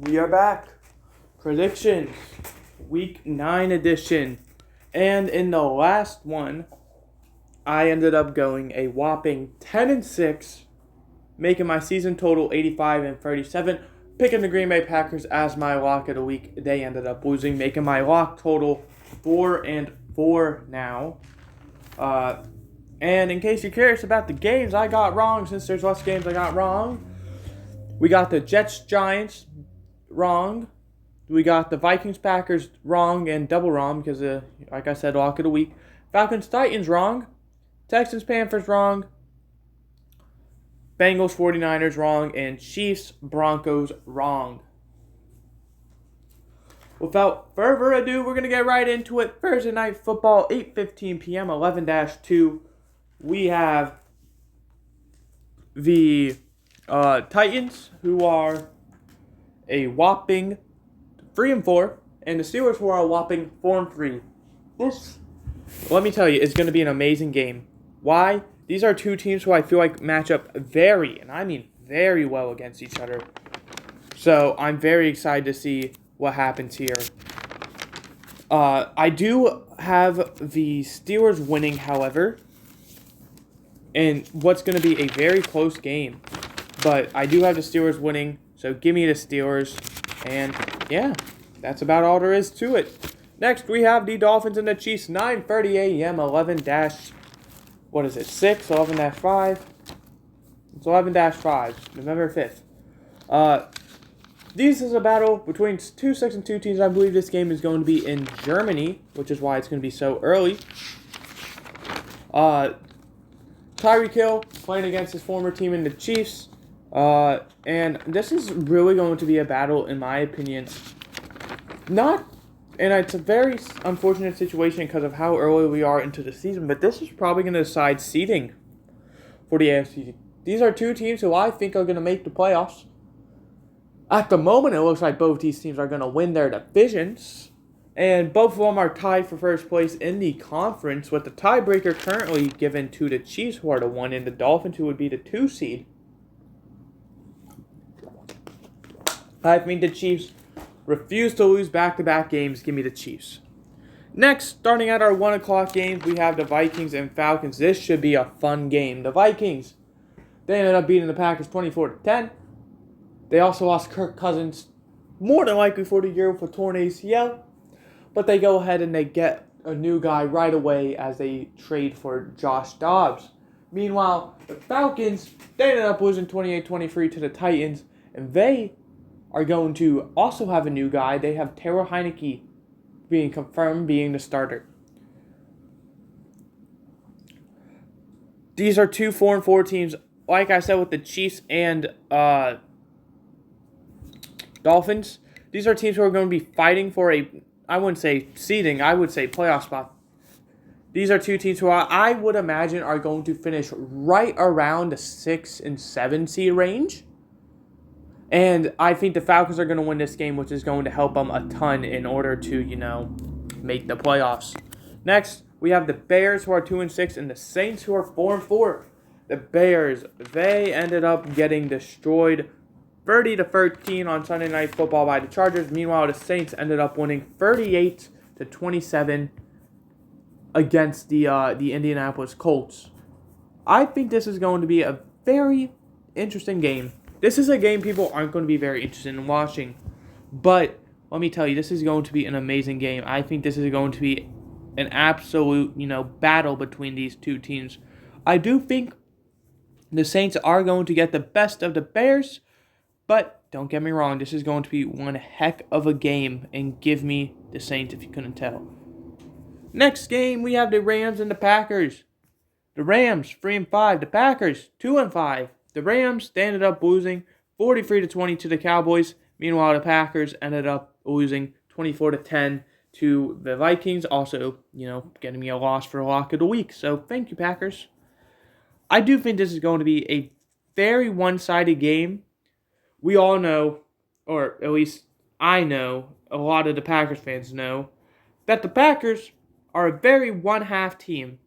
We are back. Predictions. Week 9 edition. And in the last one, I ended up going a whopping 10-6, making my season total 85-37, picking the Green Bay Packers as my lock of the week. They ended up losing, making my lock total 4-4 now. And in case you're curious about the games I got wrong, since there's less games I got wrong, we got the Jets-Giants wrong. We got the Vikings-Packers wrong and double wrong because, like I said, lock of the week. Falcons-Titans wrong. Texans-Panthers wrong. Bengals-49ers wrong. And Chiefs-Broncos wrong. Without further ado, we're going to get right into it. Thursday Night Football, 8:15 p.m., 11-2. We have the Titans, who are a whopping 3-4, and the Steelers, who are a whopping 4-3. This, let me tell you, is going to be an amazing game. Why? These are two teams who I feel like match up very, and I mean very well against each other. So I'm very excited to see what happens here. I do have the Steelers winning, however, in what's going to be a very close game. But I do have the Steelers winning, so give me the Steelers. And yeah, that's about all there is to it. Next, we have the Dolphins and the Chiefs, 9:30 a.m., 11-6, 11-5. It's 11-5, November 5th. This is a battle between 2-6-2 teams. I believe this game is going to be in Germany, which is why it's going to be so early. Tyreek Hill playing against his former team in the Chiefs. And this is really going to be a battle, in my opinion. And it's a very unfortunate situation because of how early we are into the season, but this is probably going to decide seeding for the AFC. These are two teams who I think are going to make the playoffs. At the moment, it looks like both these teams are going to win their divisions, and both of them are tied for first place in the conference, with the tiebreaker currently given to the Chiefs, who are the 1, and the Dolphins, who would be the 2 seed. I think the Chiefs refuse to lose back-to-back games. Give me the Chiefs. Next, starting at our 1 o'clock games, we have the Vikings and Falcons. This should be a fun game. The Vikings, they ended up beating the Packers 24-10. They also lost Kirk Cousins, more than likely for the year with a torn ACL. But they go ahead and they get a new guy right away as they trade for Josh Dobbs. Meanwhile, the Falcons, they ended up losing 28-23 to the Titans. And they are going to also have a new guy. They have Taylor Heinicke being confirmed being the starter. These are two 4-4 teams. Like I said, with the Chiefs and Dolphins, these are teams who are going to be fighting for I wouldn't say seeding, I would say playoff spot. These are two teams who I would imagine are going to finish right around the 6 and 7 seed range. And I think the Falcons are going to win this game, which is going to help them a ton in order to, make the playoffs. Next, we have the Bears, who are 2-6, and the Saints, who are 4-4. The Bears, they ended up getting destroyed 30-13 on Sunday Night Football by the Chargers. Meanwhile, the Saints ended up winning 38-27 against the Indianapolis Colts. I think this is going to be a very interesting game. This is a game people aren't going to be very interested in watching. But let me tell you, this is going to be an amazing game. I think this is going to be an absolute, battle between these two teams. I do think the Saints are going to get the best of the Bears. But don't get me wrong, this is going to be one heck of a game. And give me the Saints if you couldn't tell. Next game, we have the Rams and the Packers. The Rams, 3-5. The Packers, 2-5. The Rams, they ended up losing 43-20 to the Cowboys. Meanwhile, the Packers ended up losing 24-10 to the Vikings. Also, getting me a loss for a lock of the week. So, thank you, Packers. I do think this is going to be a very one-sided game. We all know, or at least I know, a lot of the Packers fans know, that the Packers are a very one-half team.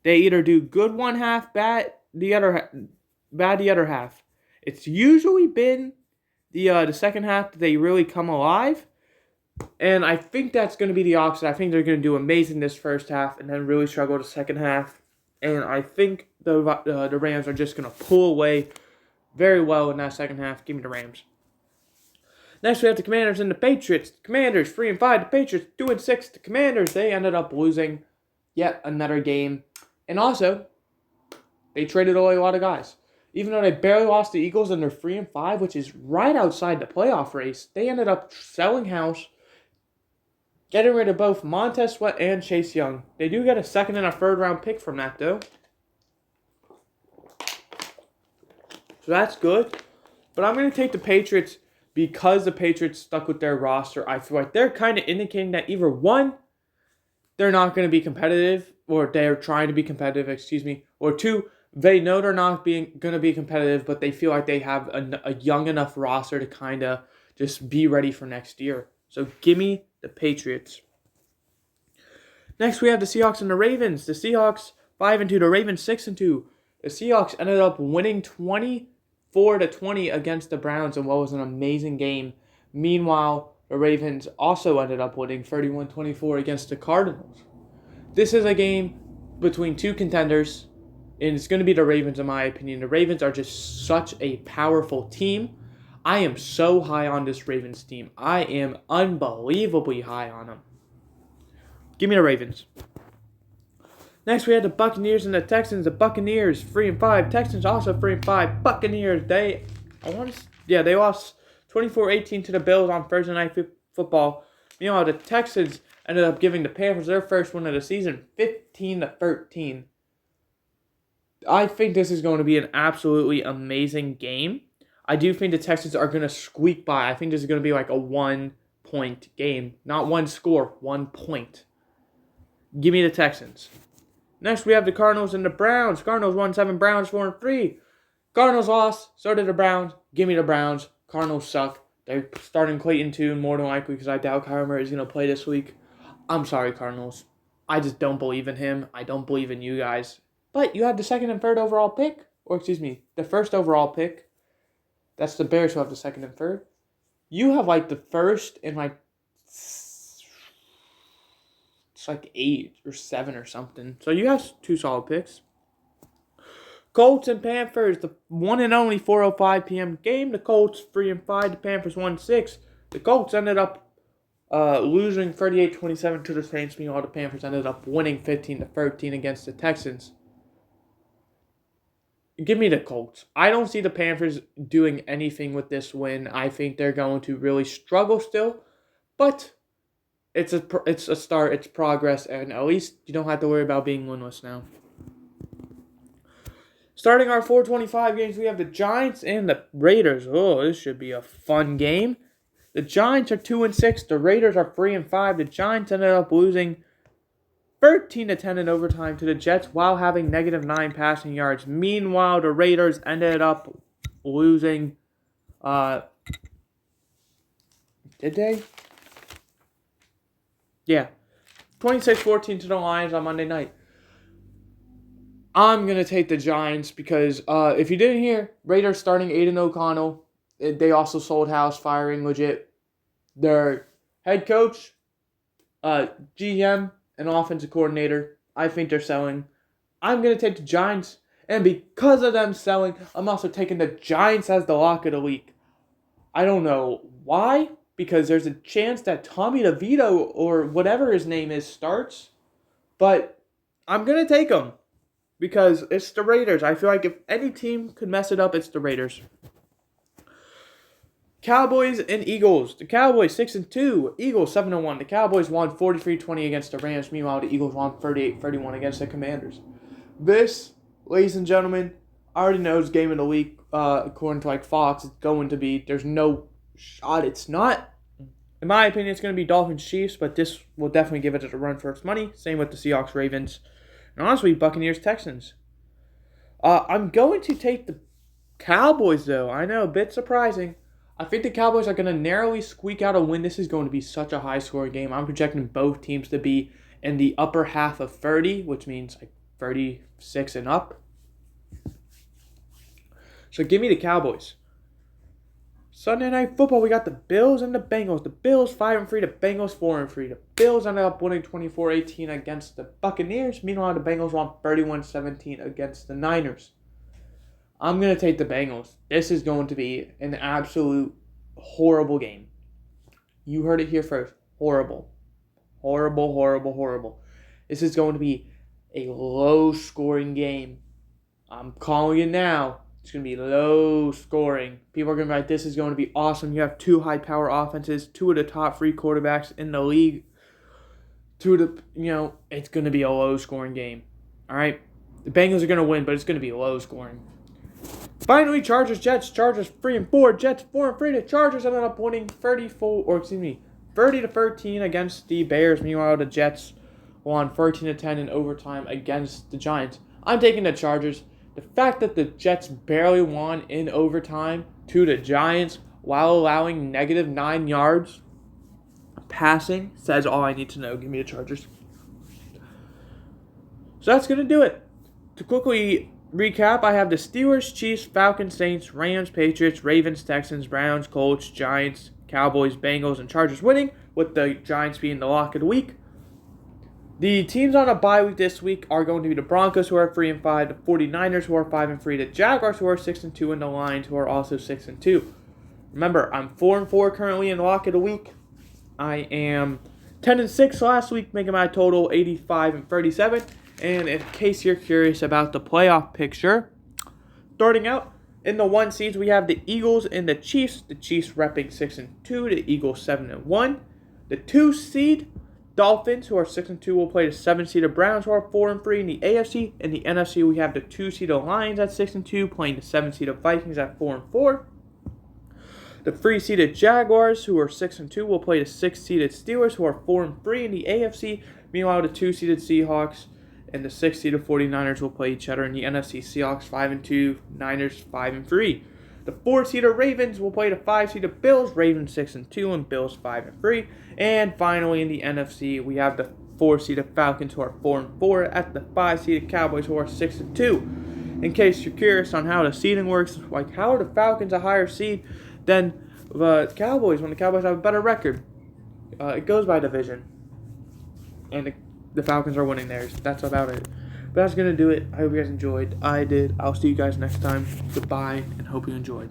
They either do good one half, bad the other half. It's usually been the second half they really come alive. And I think that's going to be the opposite. I think they're going to do amazing this first half and then really struggle the second half. And I think the Rams are just going to pull away very well in that second half. Give me the Rams. Next, we have the Commanders and the Patriots. The Commanders 3-5. The Patriots 2-6. The Commanders, they ended up losing yet another game. And also, they traded away a lot of guys. Even though they barely lost the Eagles and they're 3-5, which is right outside the playoff race, they ended up selling house, getting rid of both Montez Sweat and Chase Young. They do get a second and a third round pick from that, though. So that's good. But I'm going to take the Patriots because the Patriots stuck with their roster. I feel like they're kind of indicating that either one, they're not going to be competitive, or they're trying to be competitive, or two, they know they're not going to be competitive, but they feel like they have a young enough roster to kind of just be ready for next year. So give me the Patriots. Next, we have the Seahawks and the Ravens. The Seahawks 5-2, the Ravens 6-2. The Seahawks ended up winning 24-20 against the Browns in what was an amazing game. Meanwhile, the Ravens also ended up winning 31-24 against the Cardinals. This is a game between two contenders, and it's going to be the Ravens in my opinion. The Ravens are just such a powerful team. I am so high on this Ravens team. I am unbelievably high on them. Give me the Ravens. Next, we had the Buccaneers and the Texans. The Buccaneers 3-5. Texans also 3-5. Buccaneers, they lost 24-18 to the Bills on Thursday Night Football. Meanwhile, the Texans ended up giving the Panthers their first win of the season, 15-13. I think this is going to be an absolutely amazing game. I do think the Texans are going to squeak by. I think this is going to be like a 1-point game. Not one score, 1 point. Give me the Texans. Next, we have the Cardinals and the Browns. Cardinals 1-7, Browns 4-3. Cardinals lost, so did the Browns. Give me the Browns. Cardinals suck. They're starting Clayton too, more than likely, because I doubt Kyler Murray is going to play this week. I'm sorry, Cardinals. I just don't believe in him. I don't believe in you guys. But you have the second and third overall pick. The first overall pick. That's the Bears who have the second and third. You have like the first and like it's like 8 or 7 or something. So you have 2 solid picks. Colts and Panthers, the one and only 4:05 p.m. game. The Colts 3-5, the Panthers 1-6. The Colts ended up losing 38-27 to the Saints. Meanwhile, the Panthers ended up winning 15-13 against the Texans. Give me the Colts. I don't see the Panthers doing anything with this win. I think they're going to really struggle still, but it's a start. It's progress, and at least you don't have to worry about being winless now. Starting our 4:25 games, we have the Giants and the Raiders. Oh, this should be a fun game. The Giants are 2-6. The Raiders are 3-5. The Giants ended up losing 13-10 in overtime to the Jets while having -9 passing yards. Meanwhile, the Raiders ended up losing. Did they? Yeah. 26-14 to the Lions on Monday night. I'm going to take the Giants because if you didn't hear, Raiders starting Aiden O'Connell. They also sold house, firing legit their head coach, GM, and offensive coordinator. I think they're selling. I'm going to take the Giants. And because of them selling, I'm also taking the Giants as the lock of the week. I don't know why, because there's a chance that Tommy DeVito or whatever his name is starts. But I'm going to take them because it's the Raiders. I feel like if any team could mess it up, it's the Raiders. Cowboys and Eagles. The Cowboys 6-2. Eagles 7-1. The Cowboys won 43-20 against the Rams. Meanwhile, the Eagles won 38-31 against the Commanders. This, ladies and gentlemen, I already know it's game of the week. According to like Fox, it's going to be. There's no shot. It's not. In my opinion, it's going to be Dolphins Chiefs, but this will definitely give it a run for its money. Same with the Seahawks Ravens. And honestly, Buccaneers Texans. I'm going to take the Cowboys though. I know, a bit surprising. I think the Cowboys are going to narrowly squeak out a win. This is going to be such a high-scoring game. I'm projecting both teams to be in the upper half of 30, which means like 36 and up. So give me the Cowboys. Sunday Night Football, we got the Bills and the Bengals. The Bills 5-3, the Bengals 4-3. The Bills ended up winning 24-18 against the Buccaneers. Meanwhile, the Bengals won 31-17 against the Niners. I'm going to take the Bengals. This is going to be an absolute horrible game. You heard it here first. Horrible. Horrible, horrible, horrible. This is going to be a low-scoring game. I'm calling it now. It's going to be low scoring. People are going to be like, this is going to be awesome. You have two high-power offenses, two of the top 3 quarterbacks in the league. It's going to be a low-scoring game. All right? The Bengals are going to win, but it's going to be low scoring. Finally, Chargers, Jets. Chargers 3-4. Jets 4-3. The Chargers ended up winning 30-13 against the Bears. Meanwhile, the Jets won 13-10 in overtime against the Giants. I'm taking the Chargers. The fact that the Jets barely won in overtime to the Giants while allowing -9 yards passing says all I need to know. Give me the Chargers. So that's going to do it. To quickly recap, I have the Steelers, Chiefs, Falcons, Saints, Rams, Patriots, Ravens, Texans, Browns, Colts, Giants, Cowboys, Bengals, and Chargers winning, with the Giants being the lock of the week. The teams on a bye week this week are going to be the Broncos, who are 3-5, the 49ers, who are 5-3, the Jaguars, who are 6-2, and the Lions, who are also 6-2. Remember, I'm 4-4 currently in lock of the week. I am 10-6 last week, making my total 85-37. And in case you're curious about the playoff picture, starting out in the 1 seeds, we have the Eagles and the Chiefs. The Chiefs repping 6-2, the Eagles 7-1. The 2 seed, Dolphins, who are 6-2, will play the 7-seeded Browns, who are 4-3 in the AFC. In the NFC, we have the 2-seeded Lions at 6-2, playing the 7-seeded Vikings at 4-4. The 3-seeded Jaguars, who are 6-2, will play the 6-seeded Steelers, who are 4-3 in the AFC. Meanwhile, the 2-seeded Seahawks and the 6-seeded 49ers will play each other in the NFC. Seahawks 5-2, Niners 5-3. The 4-seeded Ravens will play the 5-seeded Bills, Ravens 6-2, and Bills 5-3. And finally, in the NFC, we have the 4-seeded Falcons, who are 4-4, at the 5-seeded Cowboys, who are 6-2. In case you're curious on how the seeding works, like how are the Falcons a higher seed than the Cowboys when the Cowboys have a better record? It goes by division, and the Falcons are winning theirs. That's about it. But that's going to do it. I hope you guys enjoyed. I did. I'll see you guys next time. Goodbye, and hope you enjoyed.